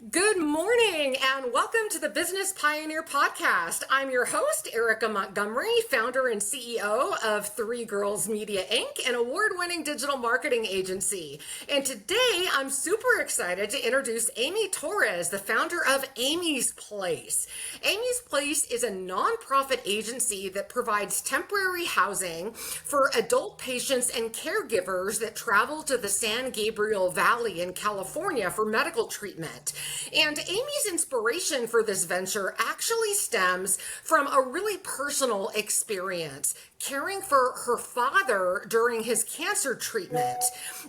Good morning and welcome to the Business Pioneer Podcast. I'm your host, Erika Montgomery, founder and CEO of Three Girls Media Inc., an award-winning digital marketing agency. And today I'm super excited to introduce Amy Torrez, the founder of Amy's Place. Amy's Place is a nonprofit agency that provides temporary housing for adult patients and caregivers that travel to the San Gabriel Valley in California for medical treatment. And Amy's inspiration for this venture actually stems from a really personal experience caring for her father during his cancer treatment.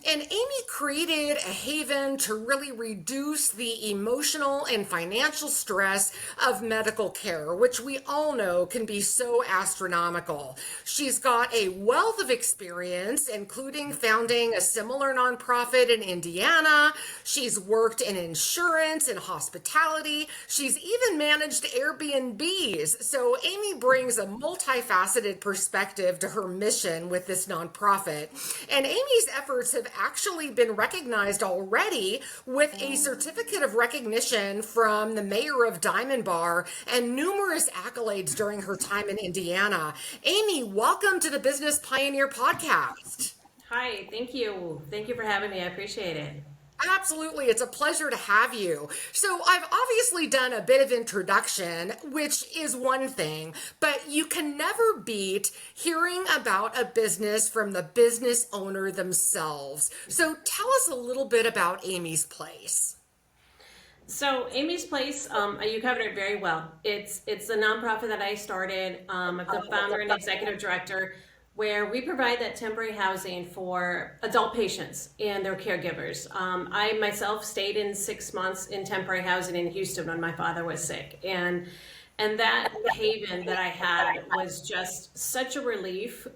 And Amy created a haven to really reduce the emotional and financial stress of medical care, which we all know can be so astronomical. She's got a wealth of experience, including founding a similar nonprofit in Indiana. She's worked in insurance and hospitality. She's even managed Airbnbs. So Amy brings a multifaceted perspective to her mission with this nonprofit. And Amy's efforts have actually been recognized already with a certificate of recognition from the mayor of Diamond Bar and numerous accolades during her time in Indiana. Amy, welcome to the Business Pioneer Podcast. Hi, thank you. Thank you for having me. I appreciate it. Absolutely. It's a pleasure to have you. So I've obviously done a bit of introduction, which is one thing, but you can never beat hearing about a business from the business owner themselves. So tell us a little bit about Amy's Place. So Amy's Place, you covered it very well. It's a nonprofit that I started. I'm the founder and executive director, where we provide that temporary housing for adult patients and their caregivers. I myself stayed in 6 months in temporary housing in Houston when my father was sick. And that haven that I had was just such a relief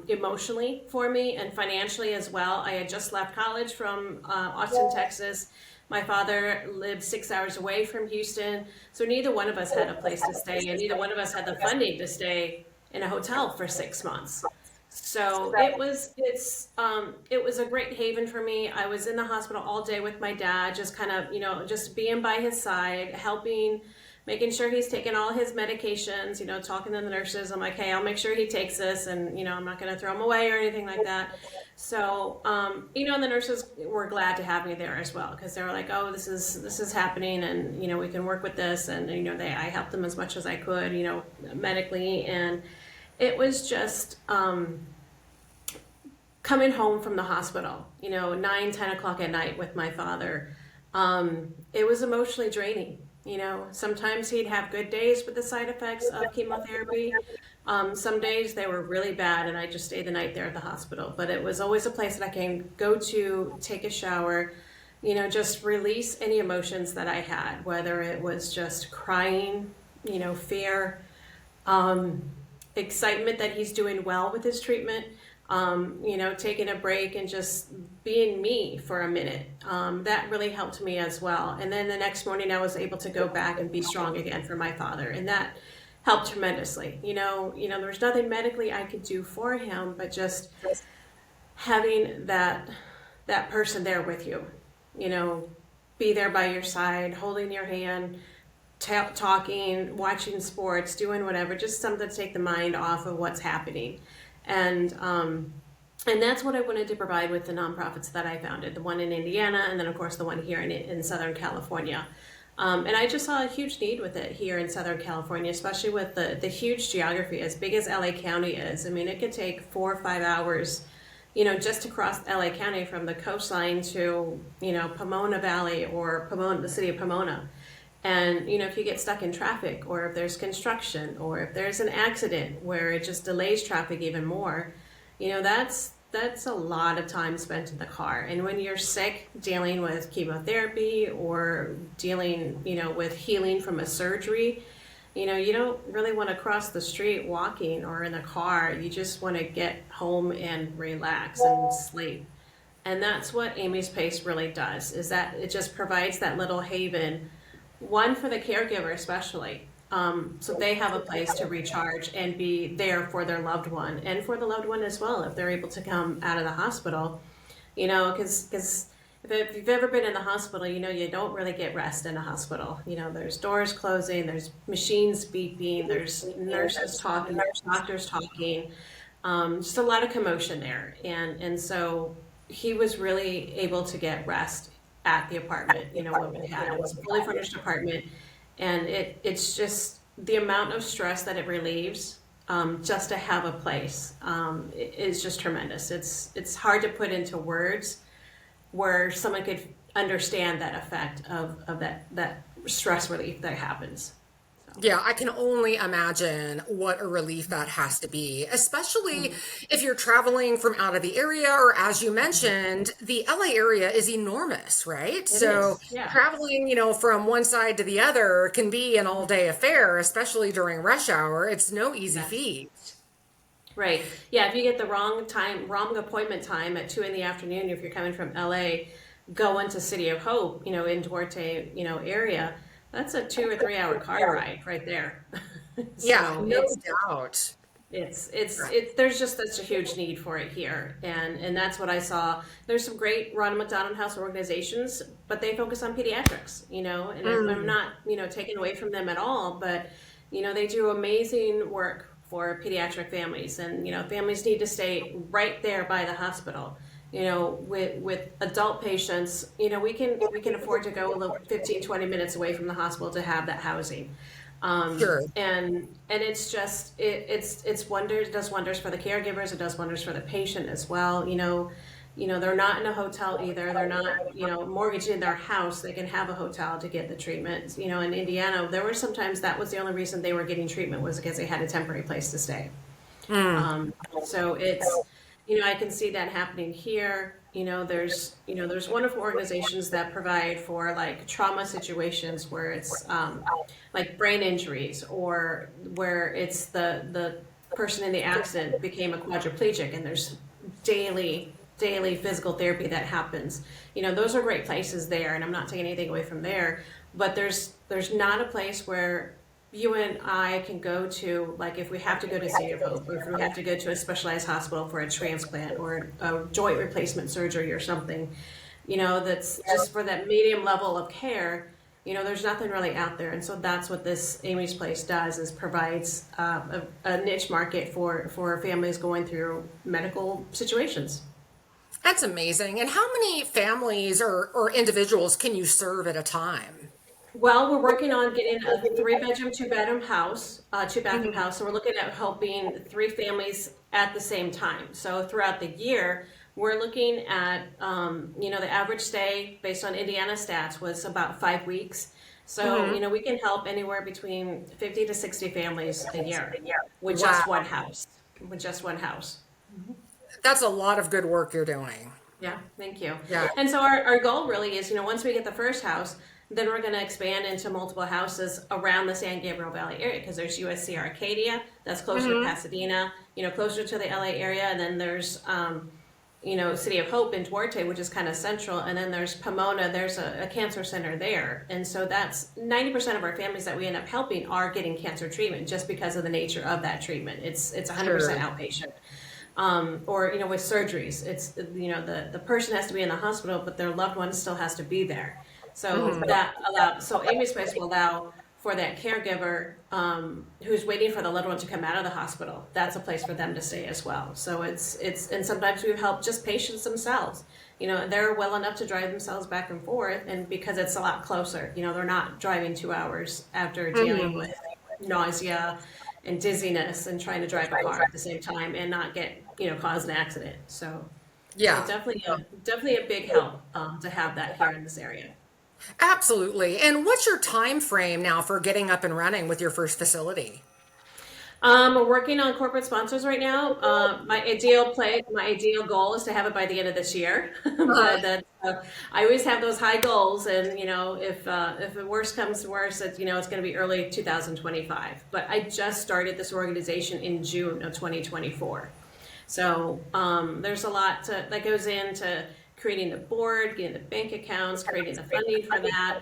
emotionally for me and financially as well. I had just left college from Austin, Texas. My father lived 6 hours away from Houston. So neither one of us had a place to stay, and neither one of us had the funding to stay in a hotel for 6 months. So it was a great haven for me. I was in the hospital all day with my dad, just kind of, just being by his side, helping, making sure he's taking all his medications, talking to the nurses. I'm like, hey, I'll make sure he takes this, and, I'm not going to throw him away or anything like that. So, and the nurses were glad to have me there as well, because they were like, oh, this is happening, and, we can work with this. And, I helped them as much as I could, medically. And it was just coming home from the hospital, 9, 10 o'clock at night with my father. It was emotionally draining. Sometimes he'd have good days with the side effects of chemotherapy. Some days they were really bad, and I just stayed the night there at the hospital. But it was always a place that I can go to, take a shower, just release any emotions that I had, whether it was just crying, fear, excitement that he's doing well with his treatment, taking a break and just being me for a minute. That really helped me as well. And then the next morning I was able to go back and be strong again for my father. And that helped tremendously. There's nothing medically I could do for him, but just having that person there with you, be there by your side, holding your hand, talking, watching sports, doing whatever, just something to take the mind off of what's happening. And that's what I wanted to provide with the nonprofits that I founded, the one in Indiana, and then of course the one here in Southern California. And I just saw a huge need with it here in Southern California, especially with the huge geography, as big as LA County is. I mean, it could take 4 or 5 hours, just to cross LA County from the coastline to, Pomona Valley or the city of Pomona. And, if you get stuck in traffic, or if there's construction, or if there's an accident where it just delays traffic even more, that's a lot of time spent in the car. And when you're sick, dealing with chemotherapy or dealing, with healing from a surgery, you don't really want to cross the street walking or in a car. You just want to get home and relax and sleep. And that's what Amy's Place really does, is that it just provides that little haven, one for the caregiver especially, so they have a place to recharge and be there for their loved one, and for the loved one as well if they're able to come out of the hospital, because if you've ever been in the hospital, you don't really get rest in a hospital. There's doors closing, there's machines beeping, there's nurses talking, there's doctors talking, just a lot of commotion there. And so he was really able to get rest at the apartment, what we had. It was a fully furnished apartment, and it's just the amount of stress that it relieves. Just to have a place is just tremendous. It's hard to put into words where someone could understand that effect of that stress relief that happens. Yeah, I can only imagine what a relief that has to be, especially if you're traveling from out of the area, or as you mentioned, the LA area is enormous, right? So Yeah. traveling, from one side to the other can be an all-day affair, especially during rush hour. It's no easy feat. Right. Yeah, if you get the wrong appointment time at 2 in the afternoon, if you're coming from LA, going to City of Hope, in Duarte, area, that's a 2 or 3 hour car ride right there. Yeah, So no doubt. there's just such a huge need for it here. And that's what I saw. There's some great Ronald McDonald House organizations, but they focus on pediatrics, and I'm not, taking away from them at all, but, they do amazing work for pediatric families, and families need to stay right there by the hospital. With adult patients, we can afford to go a little 15, 20 minutes away from the hospital to have that housing. Sure. And it's just it's wonders, it does wonders for the caregivers, it does wonders for the patient as well. They're not in a hotel either. They're not, mortgaging their house. They can have a hotel to get the treatment. In Indiana, there were sometimes that was the only reason they were getting treatment was because they had a temporary place to stay. So it's, I can see that happening here. There's wonderful organizations that provide for like trauma situations where it's like brain injuries, or where it's the person in the accident became a quadriplegic, and there's daily physical therapy that happens. Those are great places there, and I'm not taking anything away from there, but there's not a place where you and I can go to, like if we have to go to City of Hope, or if we have to go to a specialized hospital for a transplant or a joint replacement surgery or something, that's just for that medium level of care. There's nothing really out there. And so that's what this Amy's Place does, is provides a niche market for families going through medical situations. That's amazing. And how many families or individuals can you serve at a time? Well, we're working on getting a 3-bedroom, 2-bedroom house, 2-bathroom house. So we're looking at helping 3 families at the same time. So throughout the year, we're looking at, the average stay based on Indiana stats was about 5 weeks. So, we can help anywhere between 50 to 60 families a year with just one house, That's a lot of good work you're doing. Yeah, thank you. Yeah. And so our goal really is, once we get the first house, then we're going to expand into multiple houses around the San Gabriel Valley area, because there's USC Arcadia, that's closer to Pasadena, closer to the LA area. And then there's, City of Hope in Duarte, which is kind of central. And then there's Pomona, there's a cancer center there. And so that's 90% of our families that we end up helping are getting cancer treatment just because of the nature of that treatment. It's 100% outpatient. Or, with surgeries, it's, the person has to be in the hospital, but their loved one still has to be there. So so Amy's Place will allow for that caregiver who's waiting for the loved one to come out of the hospital. That's a place for them to stay as well. So it's and sometimes we've helped just patients themselves. They're well enough to drive themselves back and forth, and because it's a lot closer, they're not driving 2 hours after dealing with nausea and dizziness and trying to drive a car at the same time and not get, cause an accident. So yeah, definitely a big help to have that here in this area. Absolutely. And what's your time frame now for getting up and running with your first facility? We're working on corporate sponsors right now. My ideal goal is to have it by the end of this year. But I always have those high goals, and if the worst comes to worst, it's going to be early 2025. But I just started this organization in June of 2024, so there's a lot that goes into creating the board, getting the bank accounts, creating the funding for that.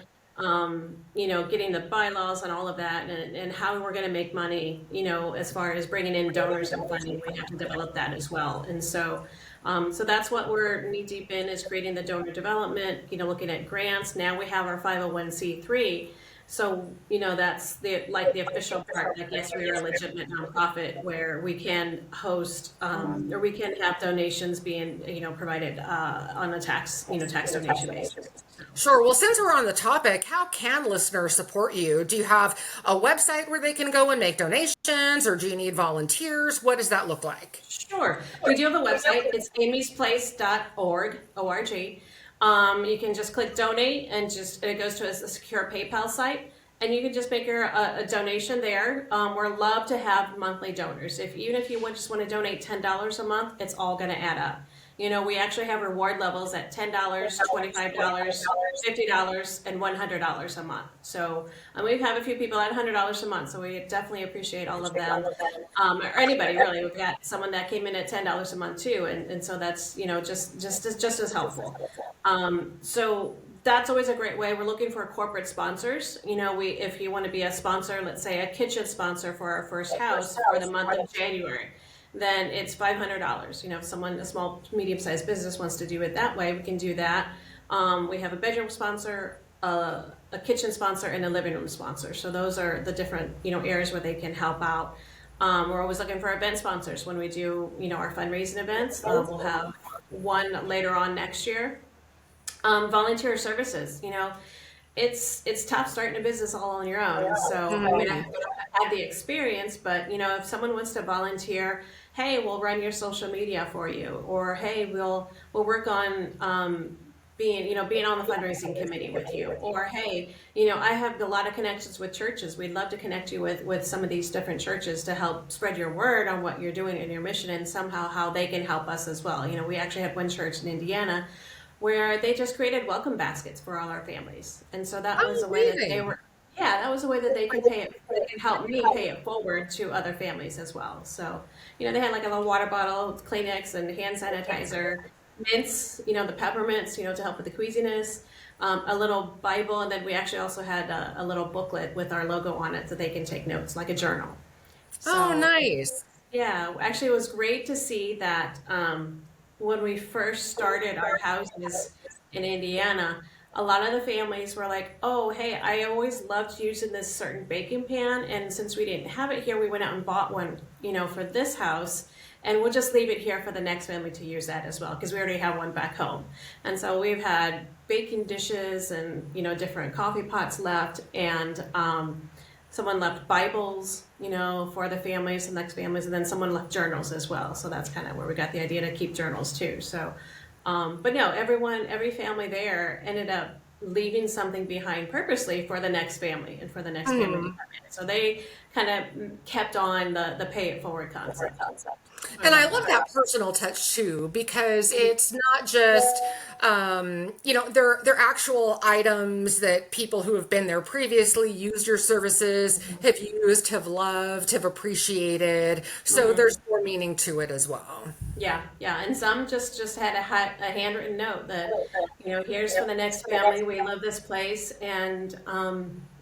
Getting the bylaws and all of that, and how we're going to make money, as far as bringing in donors and funding, we have to develop that as well. And so So that's what we're knee deep in, is creating the donor development, looking at grants. Now we have our 501c3. So, that's the official part, like, yes, we are a legitimate nonprofit where we can host, or we can have donations being, provided, on a tax donation basis. Sure. Well, since we're on the topic, how can listeners support you? Do you have a website where they can go and make donations, or do you need volunteers? What does that look like? Sure. We do have a website. It's amysplace.org, O-R-G. You can just click donate, and it goes to a secure PayPal site, and you can just make a donation there. We're love to have monthly donors. Even if you just want to donate $10 a month, it's all going to add up. We actually have reward levels at $10, $25, $50, and $100 a month. So we have a few people at $100 a month, so we definitely appreciate all of them. Or anybody really. We've got someone that came in at $10 a month too, and so that's just as helpful. So that's always a great way. We're looking for corporate sponsors. If you want to be a sponsor, let's say a kitchen sponsor for our first house for the month of January, then it's $500. If a small, medium-sized business wants to do it that way, we can do that. We have a bedroom sponsor, a kitchen sponsor, and a living room sponsor. So those are the different, areas where they can help out. We're always looking for event sponsors when we do, our fundraising events. We'll have one later on next year. Volunteer services, it's tough starting a business all on your own. So I've had the experience, but if someone wants to volunteer, hey, we'll run your social media for you, or hey, we'll work on being on the fundraising committee with you, or hey, I have a lot of connections with churches. We'd love to connect you with some of these different churches to help spread your word on what you're doing in your mission, and somehow how they can help us as well. We actually had one church in Indiana where they just created welcome baskets for all our families. And so that was a way that they were, that was a way that they can help me pay it forward to other families as well. So, they had like a little water bottle, Kleenex, and hand sanitizer, mints, the peppermints, to help with the queasiness, a little Bible, and then we actually also had a little booklet with our logo on it so they can take notes, like a journal. Oh, nice. Yeah, actually it was great to see that when we first started our houses in Indiana, a lot of the families were like, oh, hey, I always loved using this certain baking pan, and since we didn't have it here, we went out and bought one, for this house, and we'll just leave it here for the next family to use that as well, because we already have one back home. And so we've had baking dishes and, different coffee pots left, and someone left Bibles, for the families, the next families, and then someone left journals as well. So that's kind of where we got the idea to keep journals too. So, but no, every family there ended up leaving something behind purposely for the next family and for the next family to come in. So they kind of kept on the pay it forward concept. And I love that personal touch too, because it's not just, they're actual items that people who have been there previously, used your services, have used, have loved, have appreciated. So there's more meaning to it as well. Yeah. And some just had a handwritten note that, here's for the next family. We love this place, and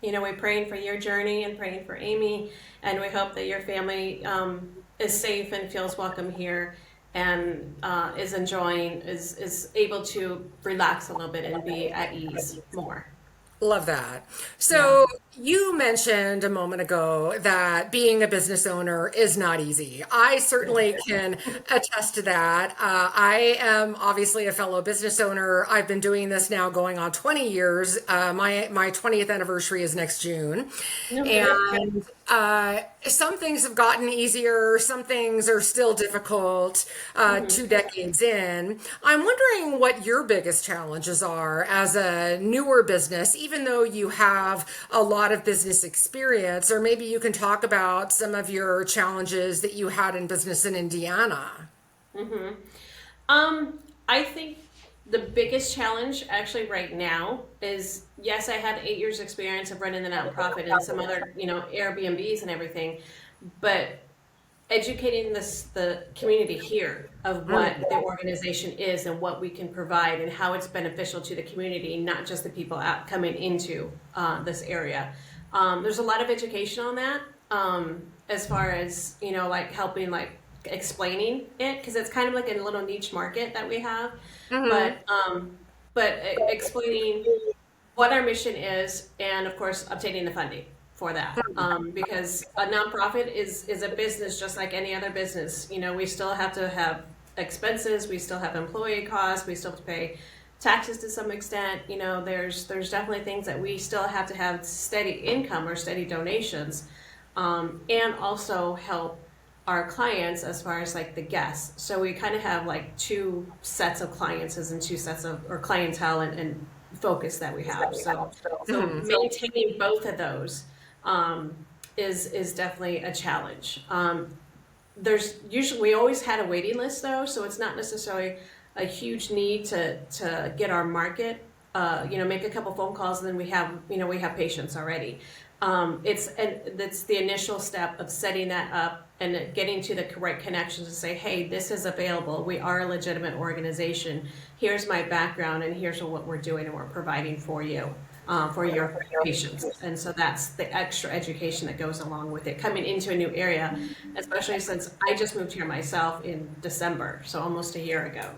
we're praying for your journey and praying for Amy, and we hope that your family is safe and feels welcome here, and is able to relax a little bit and be at ease more. Love that. So you mentioned a moment ago that being a business owner is not easy. I certainly can attest to that. I am obviously a fellow business owner. I've been doing this now going on 20 years. My 20th anniversary is next June. And some things have gotten easier. Some things are still difficult 2 decades in. I'm wondering what your biggest challenges are as a newer business, even though you have a lot of business experience, or maybe you can talk about some of your challenges that you had in business in Indiana. I think the biggest challenge actually right now is, yes, I have 8 years experience of running the nonprofit and some other, Airbnbs and everything, but educating the community here of what the organization is and what we can provide and how it's beneficial to the community, not just the people out coming into this area. There's a lot of education on that, as far as, like helping like explaining it, because it's kind of like a little niche market that we have, Mm-hmm. but explaining what our mission is, and of course obtaining the funding for that, because a nonprofit is a business just like any other business. We still have to have expenses, we still have employee costs, we still have to pay taxes to some extent. There's definitely things that we still have to have steady income or steady donations, and also help our clients as far as like the guests. So we kind of have like two sets of clients and two sets of or clientele and focus that we have. So Mm-hmm. maintaining both of those, is definitely a challenge. There's usually we always had a waiting list though, so it's not necessarily a huge need to get our market. Make a couple phone calls and then we have patients already. That's the initial step of setting that up and getting to the correct connections to say, hey, this is available. We are a legitimate organization. Here's my background, and here's what we're doing and we're providing for you, for your patients. And so that's the extra education that goes along with it. Coming into a new area, especially since I just moved here myself in December, so almost a year ago.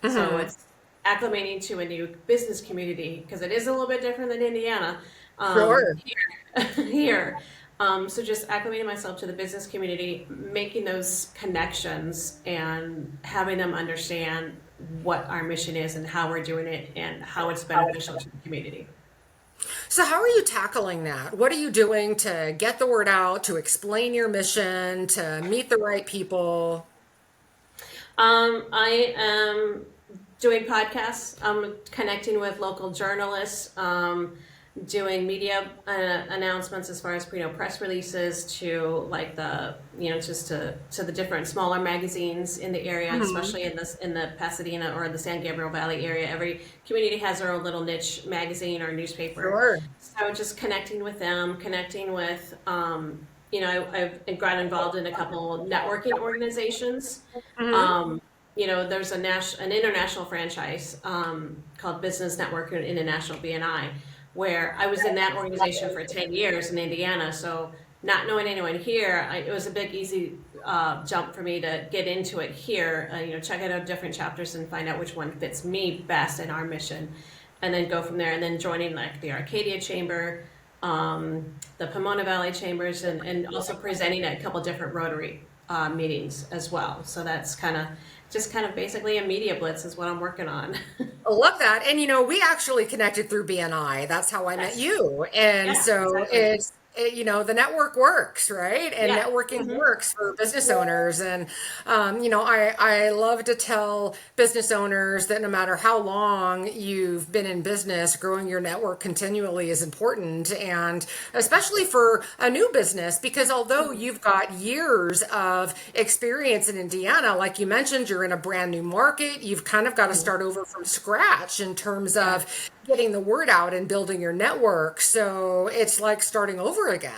So Mm-hmm. it's acclimating to a new business community, because it is a little bit different than Indiana, Sure. here. So just acclimating myself to the business community, making those connections and having them understand what our mission is and how we're doing it and how it's beneficial to the community. So, how are you tackling that? What are you doing to get the word out, to explain your mission, to meet the right people? I am doing podcasts. I'm connecting with local journalists, doing media announcements as far as press releases to like just to the different smaller magazines in the area, Mm-hmm. especially in the Pasadena or the San Gabriel Valley area. Every community has their own little niche magazine or newspaper. Sure. So just connecting with them, connecting with I've got involved in a couple networking organizations. Mm-hmm. Um, there's an international franchise, called Business Network International (BNI), where I was in that organization for 10 years in Indiana. So not knowing anyone here, it was a big easy jump for me to get into it here. Check out different chapters and find out which one fits me best in our mission, and then go from there. And then joining like the Arcadia Chamber, the Pomona Valley Chambers, and also presenting at a couple different Rotary meetings as well. So that's kind of basically a media blitz is what I'm working on. I love that. And we actually connected through BNI. That's how I met Yes. you. And Yeah, so exactly. the network works, right? And Yeah. networking Hmm. works for business owners. And, I love to tell business owners that no matter how long you've been in business, growing your network continually is important. And especially for a new business, because although you've got years of experience in Indiana, like you mentioned, you're in a brand new market, you've kind of got to start over from scratch in terms Yeah. of getting the word out and building your network. So it's like starting over again.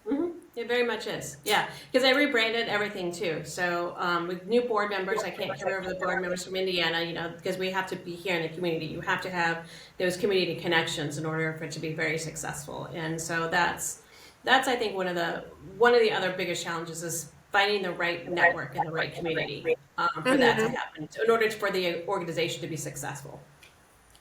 Hmm. It very much is. Yeah, because I rebranded everything too. So with new board members, I can't carry over the board members from Indiana, because we have to be here in the community. You have to have those community connections in order for it to be very successful. And so that's I think one of the other biggest challenges is finding the right network and the right community, for that to Mhm. happen in order for the organization to be successful.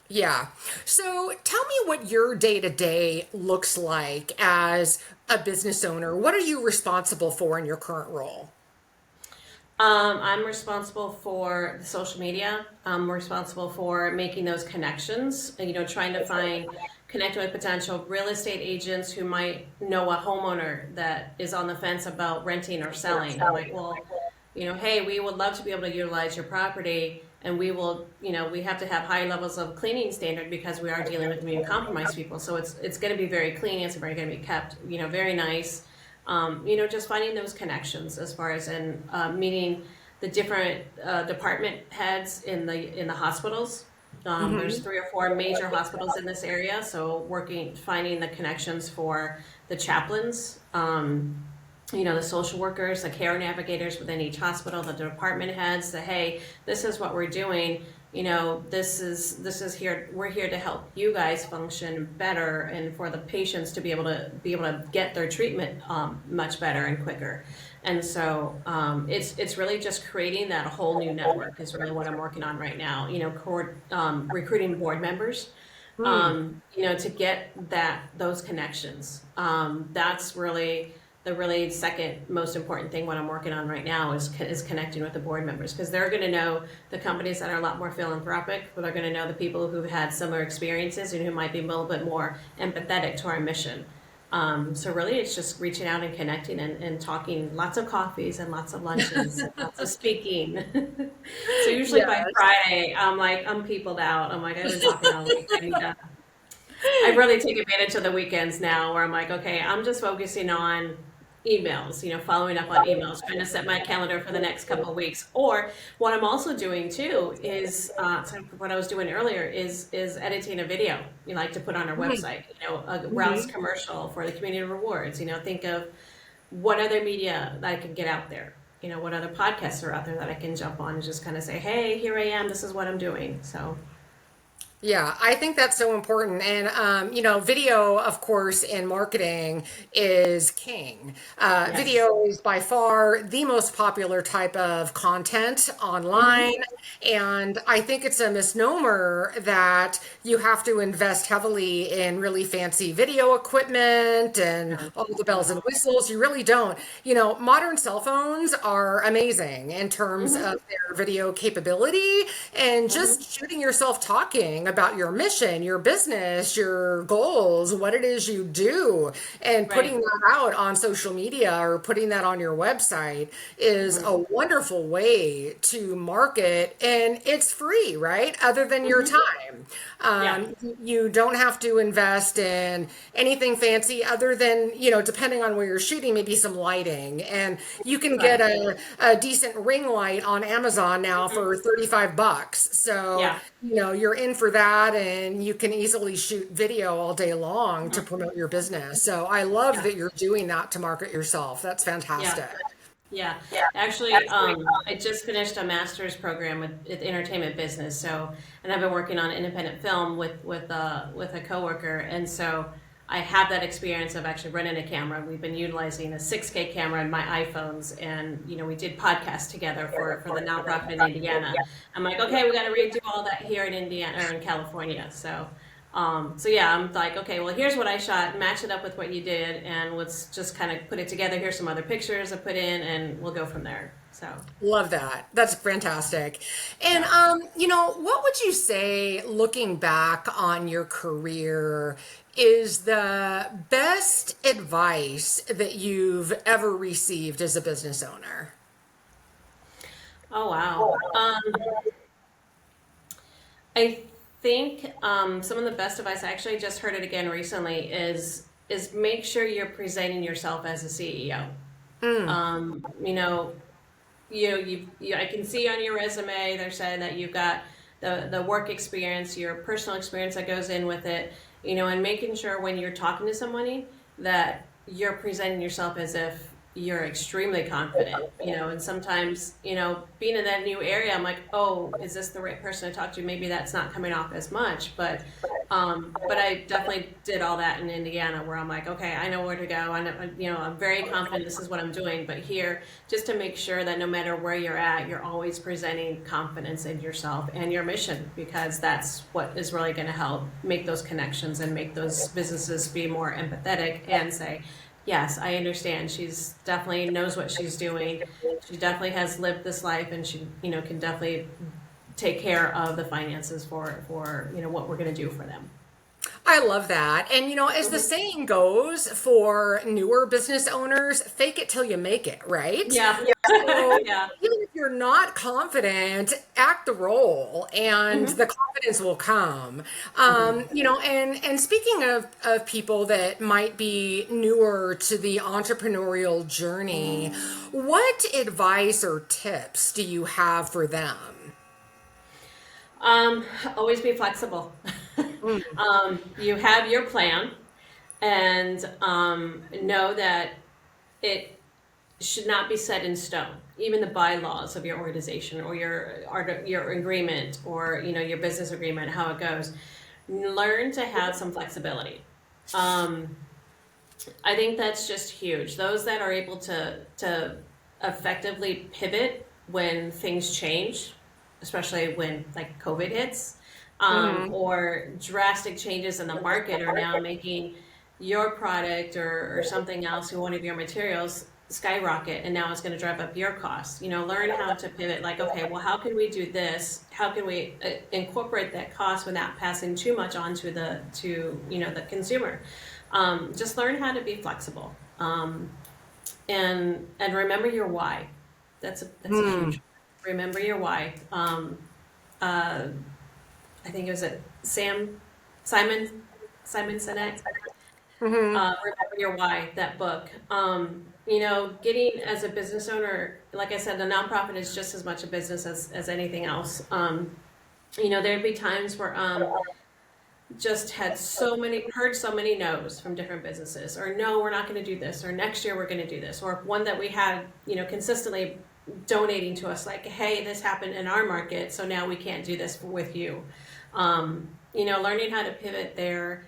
Yeah. So tell me what your day to day looks like as a business owner. What are you responsible for in your current role? I'm responsible for the social media. I'm responsible for making those connections, and, trying to connect with potential real estate agents who might know a homeowner that is on the fence about renting or selling. I'm like, well, hey, we would love to be able to utilize your property, and we have to have high levels of cleaning standard because we are dealing with immune compromised people. So it's going to be very clean. It's very going to be kept, very nice. Just finding those connections as far as in meeting the different department heads in the hospitals. There's Hmm. 3 or 4 major hospitals in this area, so finding the connections for the chaplains, the social workers, the care navigators within each hospital, the department heads, hey, this is what we're doing. this is here, we're here to help you guys function better, and for the patients to be able to get their treatment much better and quicker. And so it's really just creating that whole new network is really what I'm working on right now. Recruiting board members, to get those connections. That's really the second most important thing. What I'm working on right now is connecting with the board members, because they're going to know the companies that are a lot more philanthropic, but they're going to know the people who've had similar experiences and who might be a little bit more empathetic to our mission. So really it's just reaching out and connecting and talking, lots of coffees and lots of lunches, and lots of speaking. So usually by Friday, I'm peopled out. I'm like, I've been talking all week. I really take advantage of the weekends now, where I'm like, okay, I'm just focusing on emails, following up on emails, trying to set my calendar for the next couple of weeks. Or what I'm also doing too is, what I was doing earlier is editing a video you like to put on our website, a Rouse commercial for the community rewards. Think of what other media that I can get out there, what other podcasts are out there that I can jump on and just kind of say, hey, here I am, this is what I'm doing. So yeah, I think that's so important. And, video, of course, in marketing is king. Yes. Video is by far the most popular type of content online. And I think it's a misnomer that you have to invest heavily in really fancy video equipment and all the bells and whistles. You really don't. Modern cell phones are amazing in terms of their video capability, and just shooting yourself talking about your mission, your business, your goals, what it is you do, and putting that out on social media or putting that on your website is a wonderful way to market, and it's free, right? Other than your time. You don't have to invest in anything fancy other than, depending on where you're shooting, maybe some lighting. And you can get a decent ring light on Amazon now for $35. So, you're in for that, and you can easily shoot video all day long to promote your business. So I love that you're doing that to market yourself. That's fantastic. Yeah. Actually, I just finished a master's program with entertainment business. So, and I've been working on independent film with a coworker, and so I have that experience of actually running a camera. We've been utilizing a 6K camera in my iPhones, and we did podcasts together for the nonprofit in Indiana. I'm like, okay, we got to redo all that here in Indiana or in California. So I'm like, okay, well, here's what I shot, match it up with what you did, and let's just kind of put it together. Here's some other pictures I put in, and we'll go from there. So love that. That's fantastic. And what would you say, looking back on your career, is the best advice that you've ever received as a business owner? Oh, wow. I think some of the best advice, I actually just heard it again recently, is make sure you're presenting yourself as a CEO. I can see on your resume they're saying that you've got the work experience, your personal experience that goes in with it, and making sure when you're talking to somebody that you're presenting yourself as if you're extremely confident, and sometimes, being in that new area, I'm like, oh, is this the right person to talk to? Maybe that's not coming off as much, but I definitely did all that in Indiana, where I'm like, okay, I know where to go. I'm very confident this is what I'm doing, but here, just to make sure that no matter where you're at, you're always presenting confidence in yourself and your mission, because that's what is really going to help make those connections and make those businesses be more empathetic and say, yes, I understand. She's definitely knows what she's doing. She definitely has lived this life, and she, can definitely take care of the finances for what we're going to do for them. I love that. And, as the saying goes for newer business owners, fake it till you make it, right? Yeah. So even if you're not confident, act the role, and the confidence will come. And speaking of people that might be newer to the entrepreneurial journey, what advice or tips do you have for them? Always be flexible. You have your plan, and know that should not be set in stone. Even the bylaws of your organization or your agreement or your business agreement, how it goes. Learn to have some flexibility. I think that's just huge. Those that are able to effectively pivot when things change, especially when like COVID hits, or drastic changes in the market are now making your product or something else or one of your materials skyrocket, and now it's going to drive up your costs. Learn how to pivot. Like, okay, well, how can we do this? How can we incorporate that cost without passing too much on to the consumer? Just learn how to be flexible, and remember your why. That's a huge. Remember your why. I think it was Simon Sinek. Remember Your Why, that book. Getting as a business owner, like I said, the nonprofit is just as much a business as anything else. There'd be times where just heard so many no's from different businesses, or no, we're not going to do this, or next year we're going to do this, or one that we had, consistently donating to us, like, hey, this happened in our market, so now we can't do this with you. Learning how to pivot there,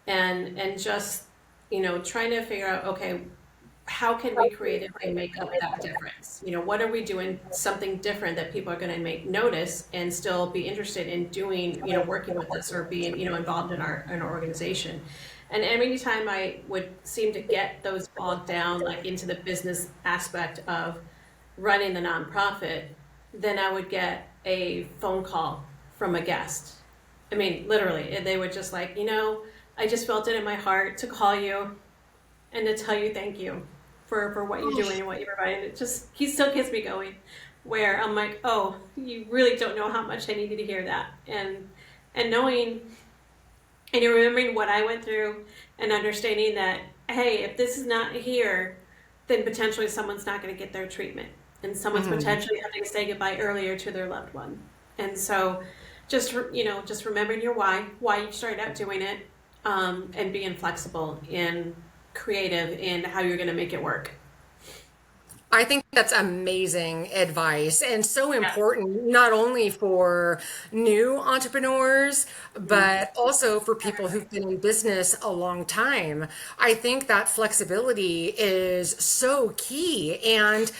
and just trying to figure out, okay, how can we creatively make up that difference? What are we doing something different that people are going to make notice and still be interested in doing, working with us or being, involved in our organization. And every time I would seem to get those bogged down, like into the business aspect of running the nonprofit, then I would get a phone call from a guest. I mean, literally, and they were just like, I just felt it in my heart to call you and to tell you thank you for what you're doing and what you're providing. It just, he still gets me going, where I'm like, oh, you really don't know how much I needed to hear that. And knowing and remembering what I went through and understanding that, hey, if this is not here, then potentially someone's not going to get their treatment, and someone's potentially having to say goodbye earlier to their loved one. And so just remembering your why you started out doing it, and being flexible and creative in how you're going to make it work. I think that's amazing advice, and so important, not only for new entrepreneurs, but also for people who've been in business a long time. I think that flexibility is so key. And,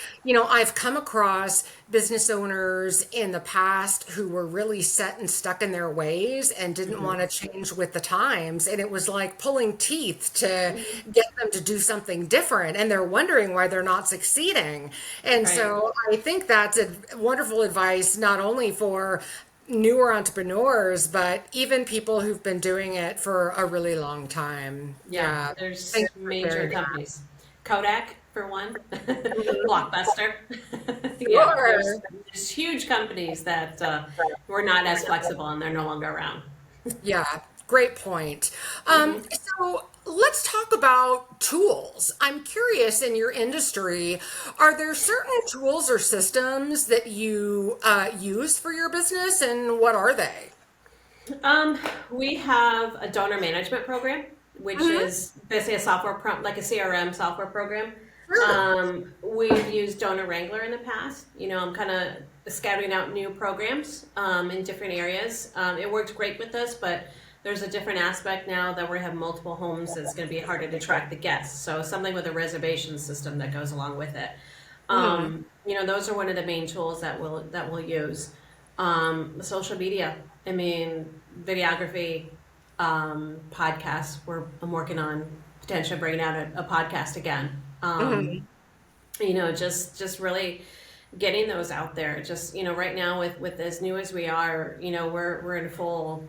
I've come across business owners in the past who were really set and stuck in their ways and didn't want to change with the times. And it was like pulling teeth to get them to do something different. And they're wondering why they're not succeeding. And so I think that's a wonderful advice, not only for newer entrepreneurs, but even people who've been doing it for a really long time. Yeah, there's major companies. Kodak, for one. Blockbuster. There's huge companies that were not as flexible, and they're no longer around. Yeah, great point. So let's talk about tools. I'm curious, in your industry, are there certain tools or systems that you use for your business, and what are they? We have a donor management program, which is basically a software like a CRM software program. We've used Donor Wrangler in the past. I'm kind of scouting out new programs in different areas. It worked great with us, but there's a different aspect now that we have multiple homes. It's going to be harder to track the guests. So something with a reservation system that goes along with it. Those are one of the main tools that we'll use. Social media. I mean, videography, podcasts. I'm working on potentially bringing out a podcast again. Just really getting those out there. Just, right now with as new as we are, we're in full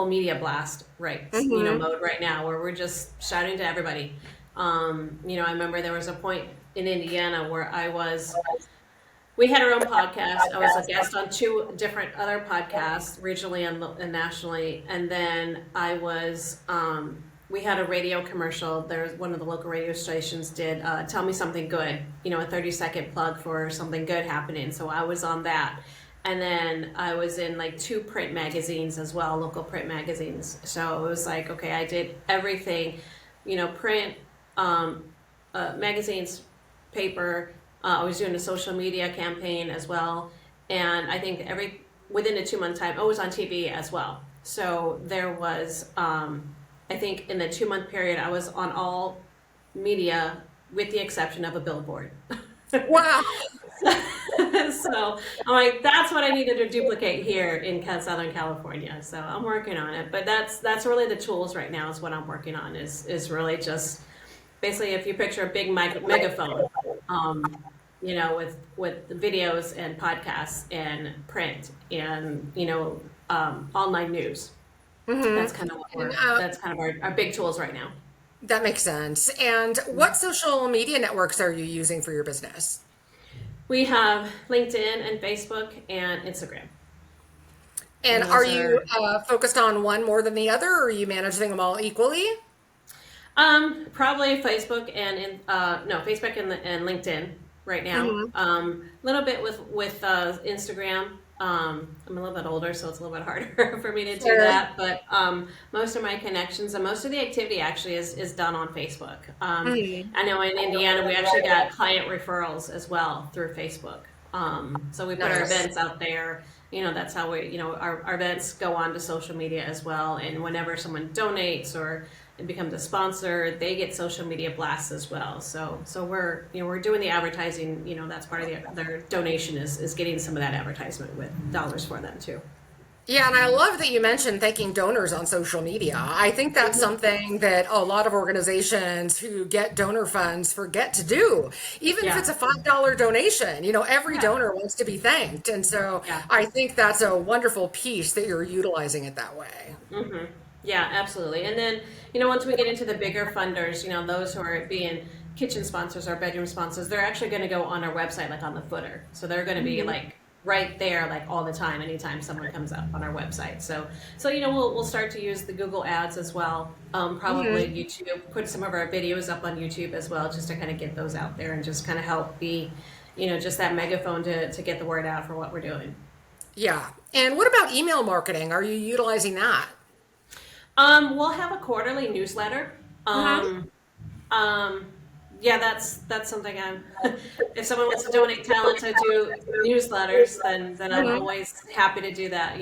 media blast, right? Mode right now, where we're just shouting to everybody. I remember there was a point in Indiana where we had our own podcast. I was a guest on 2 different other podcasts, regionally and nationally. And then we had a radio commercial. There's one of the local radio stations did Tell Me Something Good, a 30-second plug for something good happening. So I was on that. And then I was in like 2 print magazines as well, local print magazines. So it was like, okay, I did everything, print, magazines, paper. I was doing a social media campaign as well. And I think within a 2-month time, I was on TV as well. So there was, I think in the 2-month period, I was on all media with the exception of a billboard. Wow. So I'm like, that's what I needed to duplicate here in Southern California. So I'm working on it. But that's really the tools right now is what I'm working on is really just basically if you picture a big megaphone, with the videos and podcasts and print and, online news. Mm-hmm. That's kind of our big tools right now. That makes sense. And what social media networks are you using for your business? We have LinkedIn and Facebook and Instagram. And are you focused on one more than the other, or are you managing them all equally? Probably Facebook Facebook and LinkedIn right now. Mm-hmm. A little bit with Instagram. I'm a little bit older, so it's a little bit harder for me to do that. But most of my connections and most of the activity actually is done on Facebook. I know in Indiana we actually got client referrals as well through Facebook. So we put our events out there. That's how we, our events go on to social media as well. And whenever someone donates or it becomes a sponsor, they get social media blasts as well. So we're doing the advertising. That's part of their donation is getting some of that advertisement with dollars for them too. Yeah, and I love that you mentioned thanking donors on social media. I think that's something that a lot of organizations who get donor funds forget to do. Even if it's a $5 donation, every donor wants to be thanked. And so I think that's a wonderful piece that you're utilizing it that way. Mm-hmm. Yeah, absolutely. And then, once we get into the bigger funders, those who are being kitchen sponsors or bedroom sponsors, they're actually going to go on our website, like on the footer. So they're going to be like right there, like all the time, anytime someone comes up on our website. So we'll start to use the Google ads as well. Probably YouTube, put some of our videos up on YouTube as well, just to kind of get those out there and just kind of help be, just that megaphone to get the word out for what we're doing. Yeah. And what about email marketing? Are you utilizing that? We'll have a quarterly newsletter. That's something if someone wants to donate talent to do newsletters, then I'm always happy to do that,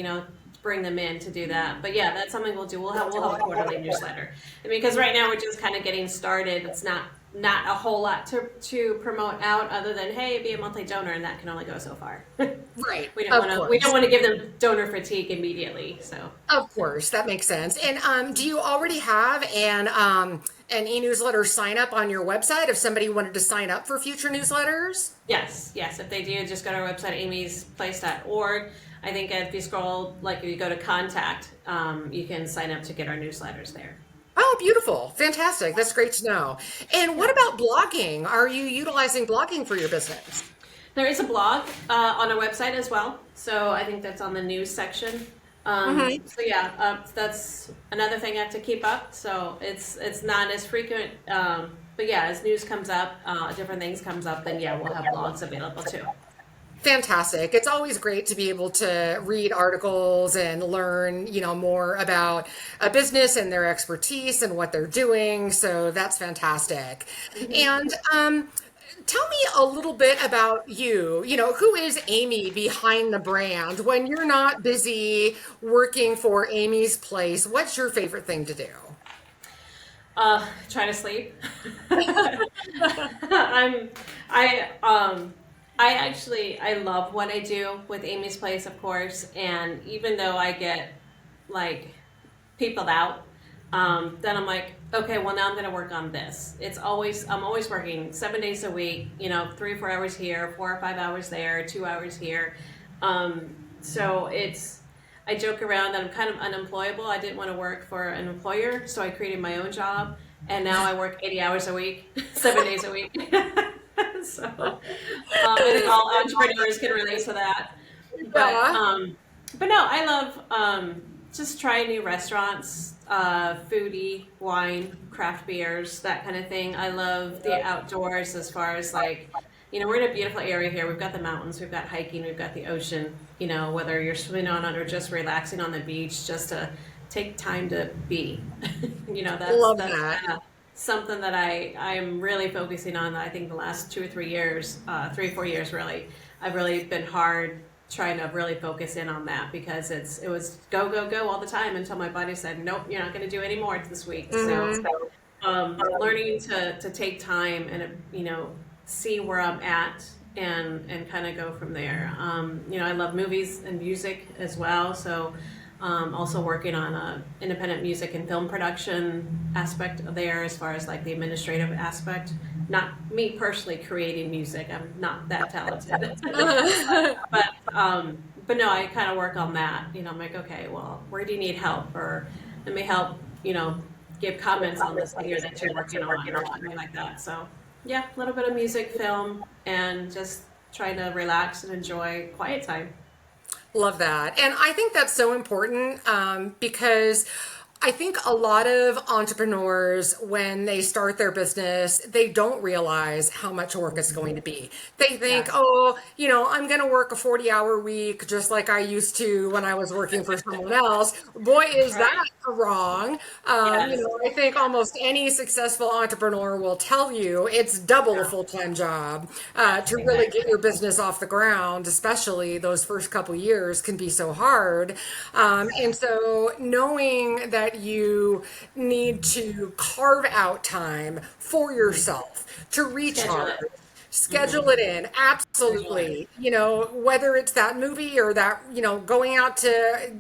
bring them in to do that. But yeah, that's something we'll do. We'll have a quarterly newsletter. Because right now we're just kind of getting started. It's not a whole lot to promote out other than, hey, be a monthly donor, and that can only go so far. Right. We don't want to give them donor fatigue immediately. So of course, that makes sense. And do you already have an e-newsletter sign up on your website if somebody wanted to sign up for future newsletters? Yes. If they do, just go to our website, amysplace.org. I think if you scroll, if you go to contact, you can sign up to get our newsletters there. Oh, beautiful. Fantastic. That's great to know. And what about blogging? Are you utilizing blogging for your business? There is a blog on our website as well. So I think that's on the news section. That's another thing I have to keep up. So it's not as frequent, but as news comes up, different things comes up, then we'll have blogs available too. Fantastic. It's always great to be able to read articles and learn, more about a business and their expertise and what they're doing. So that's fantastic. And tell me a little bit about you. Who is Amy behind the brand? When you're not busy working for Amy's Place, what's your favorite thing to do? Try to sleep. I love what I do with Amy's Place, of course, and even though I get peopled out, then I'm like, okay, well now I'm going to work on this. I'm always working 7 days a week, 3 or 4 hours here, 4 or 5 hours there, 2 hours here. So I joke around that I'm kind of unemployable. I didn't want to work for an employer, so I created my own job, and now I work 80 hours a week, 7 days a week. So I think all entrepreneurs can relate to that. But no, I love just trying new restaurants, foodie, wine, craft beers, that kind of thing. I love the outdoors as far as we're in a beautiful area here. We've got the mountains, we've got hiking, we've got the ocean, whether you're swimming on it or just relaxing on the beach, just to take time to be. Love that. something that I'm really focusing on. I think the last 2 or 3 years, 3 or 4 years really, I've really been hard trying to really focus in on that, because it was go go go all the time until my body said nope, you're not going to do any more this week. Mm-hmm. Learning to take time and see where I'm at and kind of go from there. I love movies and music as well, so also working on a independent music and film production aspect there, as far as like the administrative aspect. Not me personally creating music, I'm not that talented. But no, I kind of work on that. I'm like, okay, well, where do you need help, or let me help, give comments on this video that you're working on, or something like that. So yeah, a little bit of music, film, and just trying to relax and enjoy quiet time. Love that. And I think that's so important because I think a lot of entrepreneurs, when they start their business, they don't realize how much work it's going to be. They think, Yeah. oh, I'm going to work a 40-hour week just like I used to when I was working for someone else. Boy, is Right. that wrong. Yes. I think almost any successful entrepreneur will tell you it's double a Yeah. full-time job to really Exactly. get your business off the ground, especially those first couple years can be so hard. And so knowing that you need to carve out time for yourself to Schedule recharge. it. Schedule it in. Schedule it. Absolutely. Whether it's that movie or that, going out to,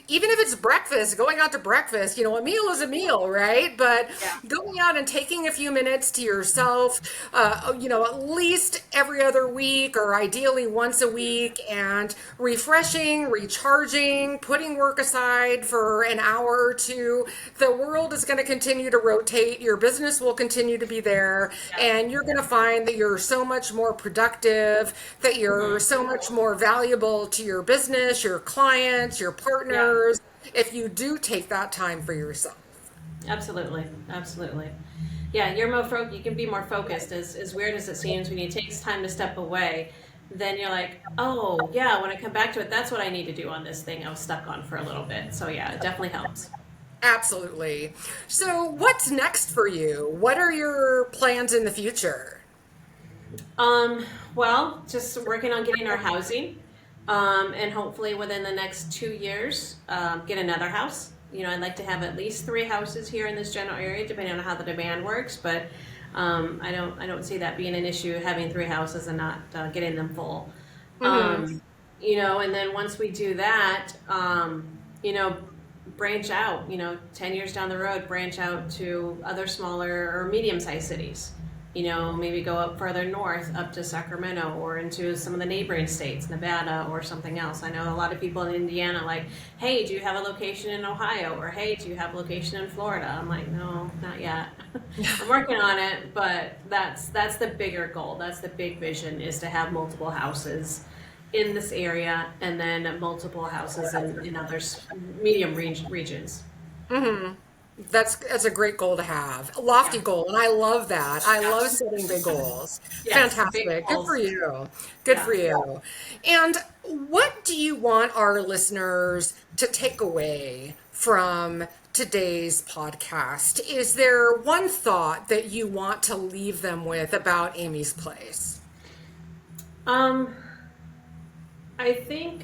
even if it's breakfast, going out to breakfast, a meal is a meal, right? But Yeah. going out and taking a few minutes to yourself, at least every other week or ideally once a week, and refreshing, recharging, putting work aside for an hour or two, the world is going to continue to rotate. Your business will continue to be there, Yeah. and you're going to find that you're so much more productive, that you're so much more valuable to your business, your clients, your Yeah. partners, if you do take that time for yourself. Absolutely. Absolutely. Yeah, you can be more focused. As weird as it seems, when you take time to step away, then you're like, oh yeah, when I come back to it, that's what I need to do on this thing I was stuck on for a little bit. So yeah, it definitely helps. Absolutely. So, what's next for you? What are your plans in the future? Um, well, just working on getting our housing, and hopefully within the next 2 years, get another house. I'd like to have at least 3 houses here in this general area, depending on how the demand works. But I don't see that being an issue, having 3 houses and not getting them full. Hmm. And then once we do that, you know, branch out. 10 years down the road, branch out to other smaller or medium-sized cities. Maybe go up further north, up to Sacramento, or into some of the neighboring states, Nevada or something else. I know a lot of people in Indiana like, hey, do you have a location in Ohio? Or hey, do you have a location in Florida? I'm like, no, not yet. I'm working on it, but that's the bigger goal. That's the big vision, is to have multiple houses in this area, and then multiple houses in other medium regions. That's a great goal to have. A lofty Yeah. goal, and I love that. I Yeah. love setting big goals. Yes, big Fantastic. Good for goals. you. Good Yeah. for you. And what do you want our listeners to take away from today's podcast? Is there one thought that you want to leave them with about Amy's Place? Um, I think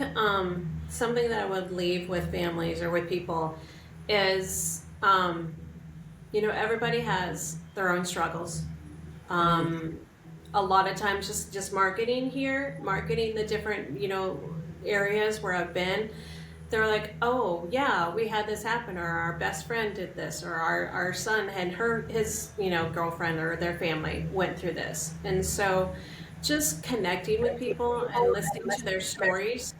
something that I would leave with families or with people is, everybody has their own struggles. Um, a lot of times, just marketing here, marketing the different, areas where I've been. They're like, oh yeah, we had this happen, or our best friend did this, or our son had his girlfriend or their family went through this, and so just connecting with people and listening to their stories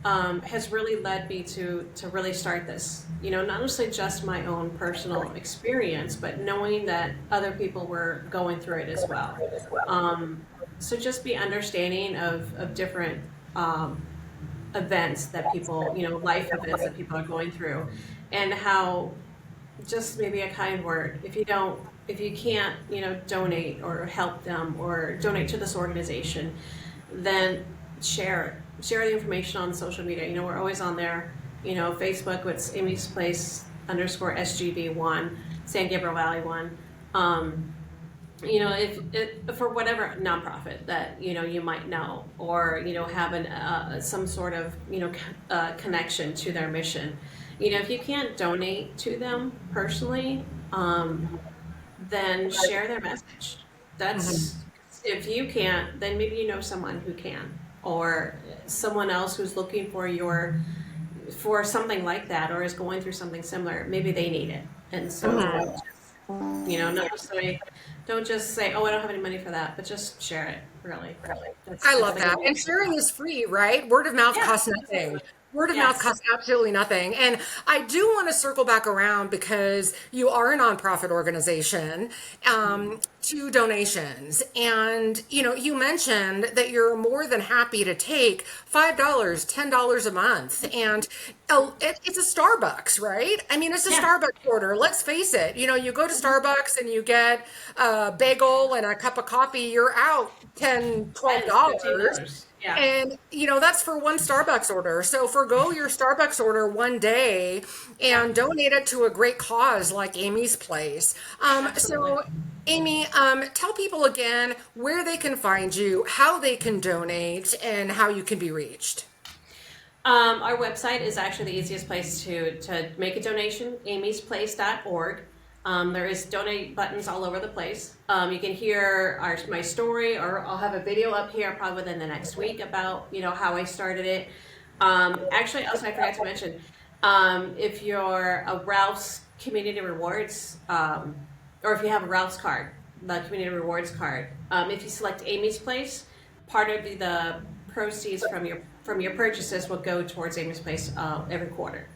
has really led me to really start this. Not necessarily just my own personal experience, but knowing that other people were going through it as well. So just be understanding of different events that people, life events that people are going through, and how just maybe a kind word. If you can't, donate or help them or donate to this organization, then share it. Share the information on social media. We're always on there. Facebook, it's Amy's Place _SGV1, San Gabriel Valley 1. if for whatever nonprofit that you might know, or have some sort of connection to their mission. If you can't donate to them personally, then share their message. Mhm. That's If you can't, then maybe you know someone who can, or someone else who's looking for something like that, or is going through something similar. Maybe they need it, and so Mhm. not necessarily. Don't just say, "Oh, I don't have any money for that," but just share it. Really, I that's love the that. goal. And sharing is free, right? Word of mouth Yeah, costs nothing. absolutely. Word of mouth Yes. costs absolutely nothing. And I do want to circle back around because you are a nonprofit organization, to donations. And, you mentioned that you're more than happy to take $5, $10 a month. And it's a Starbucks, right? I mean, it's a Yeah. Starbucks order. Let's face it. You go to Starbucks and you get a bagel and a cup of coffee, you're out 10, twelve 10, dollars $15. Yeah. And that's for one Starbucks order. So forgo your Starbucks order one day Yeah. and donate it to a great cause like Amy's Place. Absolutely. So Amy, tell people again where they can find you, how they can donate, and how you can be reached. Our website is actually the easiest place to make a donation, amysplace.org. There is donate buttons all over the place. You can hear my story, or I'll have a video up here probably within the next week about how I started it. Actually, also I forgot to mention, if you're a Ralph's Community Rewards, or if you have a Ralph's card, the Community Rewards card, if you select Amy's Place, part of the proceeds from your purchases will go towards Amy's Place every quarter.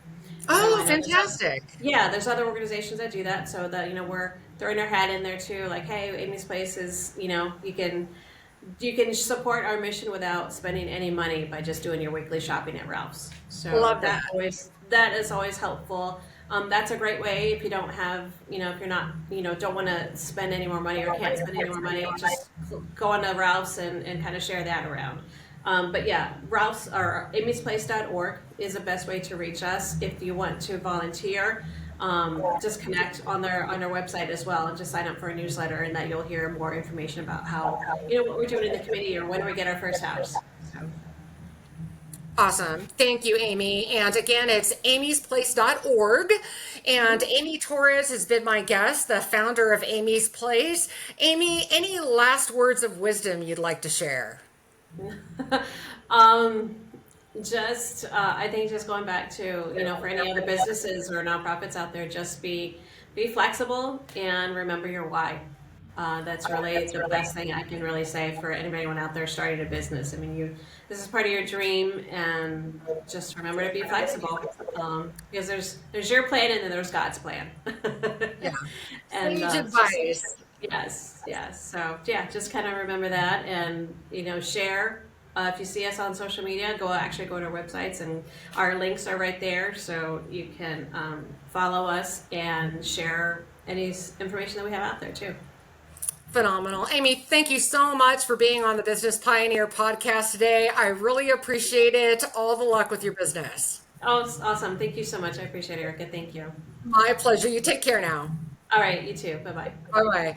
So Oh, I know fantastic. there's other organizations that do that, so that we're throwing our hat in there too. Like, hey, Amy's Place is you can support our mission without spending any money by just doing your weekly shopping at Ralph's. So Love that that. always that is always helpful. That's a great way if you don't have, if you're not, don't want to spend any more money or can't spend any more money, just go on to Ralph's and kind of share that around. But yeah, Ralph's or amysplace.org is the best way to reach us. If you want to volunteer, just connect on their website as well, and just sign up for a newsletter, and that you'll hear more information about how what we're doing in the community, or when we get our first house. So Awesome. Thank you, Amy. And again, it's amysplace.org. And Amy Torrez has been my guest, the founder of Amy's Place. Amy, any last words of wisdom you'd like to share? um, I think just going back to for any other businesses or nonprofits out there, just be flexible and remember your why. That's really the best thing I can really say for anyone out there starting a business. I mean, this is part of your dream, and just remember to be flexible, because there's your plan and then there's God's plan. Yeah. And Sage just advice. yes. So yeah, just kind of remember that, and share. If you see us on social media, go to our websites, and our links are right there, so you can follow us and share any information that we have out there too. Phenomenal. Amy, thank you so much for being on the Business Pioneer podcast today. I really appreciate it. All the luck with your business. Oh, it's awesome. Thank you so much. I appreciate it, Erica. Thank you. My pleasure. You take care now. All right, you too. Bye bye. Bye bye.